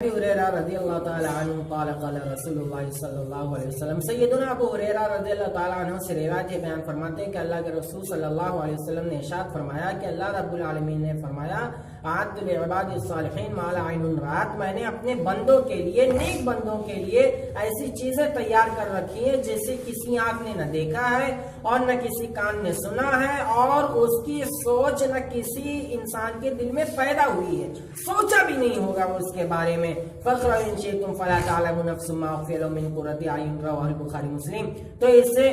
ابی ہریرہ رضی اللہ تعالی عنہ قال قال رسول اللہ صلی اللہ علیہ وسلم سیدنا ابو ہریرہ رضی اللہ تعالی عنہ سے روایت ہے، بیان فرماتے ہیں کہ اللہ کے رسول صلی اللہ علیہ وسلم نے ارشاد فرمایا کہ اللہ رب العالمین نے فرمایا اعدت لعباد الصالحین ما لا عین رأت، میں نے اپنے بندوں کے لیے، نیک بندوں کے لیے ایسی چیزیں تیار کر رکھی ہیں جسے کسی آنکھ نے نہ دیکھا ہے اور نہ کسی کان نے سنا ہے اور اس کی سوچ نہ کسی انسان کے دل میں پیدا ہوئی ہے، سوچا بھی نہیں ہوگا وہ اس کے بارے میں۔ فقرا ان شئتم فلا تعلم نفس ما اخفی لهم من قرۃ اعین رواه البخاری مسلم۔ تو اس سے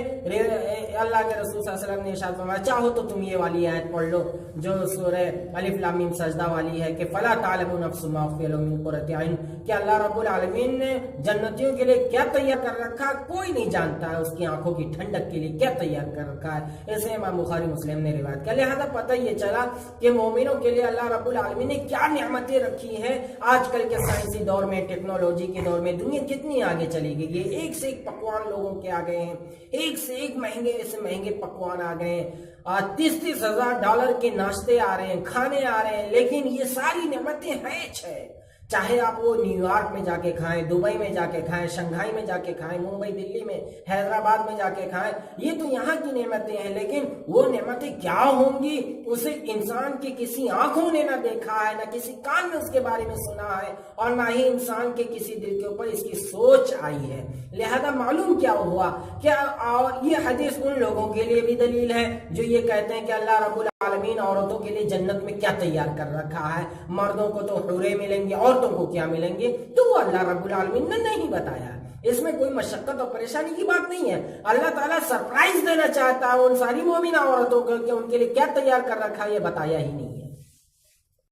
اللہ کے رسول صلی اللہ علیہ وسلم نے ارشاد فرمایا چاہو تو تم یہ والی آیت پڑھ لو جو سورہ الف لام میم سجدہ والی ہے کہ فلا تعلم نفس ما اخفی لهم من قرۃ اعین، کہ اللہ رب العالمین نے جنتیوں کے لیے کیا تیار کر رکھا کوئی نہیں جانتا ہے، اس کی آنکھوں کی ٹھنڈک کے لیے کیا تیار کر رکھا ہے۔ اسے امام بخاری مسلم نے روایت کیا، لہذا پتہ یہ چلا کہ مومنوں کے لیے اللہ رب العالمین نے کیا نعمتیں رکھی ہیں۔ آج کل کے سائنسی دور میں، ٹیکنالوجی کے دور میں دنیا کتنی آگے چلی گئی ہے، ایک سے ایک پکوان لوگوں کے آ گئے ہیں، ایک سے ایک مہنگے سے مہنگے پکوان آ گئے ہیں، 30,000 ڈالر کے ناشتے آ رہے ہیں، کھانے آ رہے ہیں، لیکن یہ ساری نعمتیں ہیں چاہے آپ وہ نیو یارک میں جا کے کھائیں، دبئی میں جا کے کھائیں، شنگھائی میں جا کے کھائیں، ممبئی دلی میں، حیدرآباد میں جا کے کھائیں، یہ تو یہاں کی نعمتیں ہیں، لیکن وہ نعمتیں کیا ہوں گی اسے انسان کی کسی آنکھوں نے نہ دیکھا ہے، نہ کسی کان نے اس کے بارے میں سنا ہے، اور نہ ہی انسان کے کسی دل کے اوپر اس کی سوچ آئی ہے۔ لہذا معلوم کیا ہوا کہ یہ حدیث ان لوگوں کے لیے بھی دلیل ہے جو یہ کہتے ہیں کہ اللہ رب العالمین عورتوں کے لیے جنت میں کیا تیار کر رکھا ہے، مردوں کو تو حوریں ملیں گی، عورتوں کو کیا ملیں گے، تو وہ اللہ رب العالمین نے نہیں بتایا۔ اس میں کوئی مشقت اور پریشانی کی بات نہیں ہے، اللہ تعالیٰ سرپرائز دینا چاہتا ہے ان ساری مومنہ عورتوں کو کہ ان کے لیے کیا تیار کر رکھا ہے، یہ بتایا ہی نہیں۔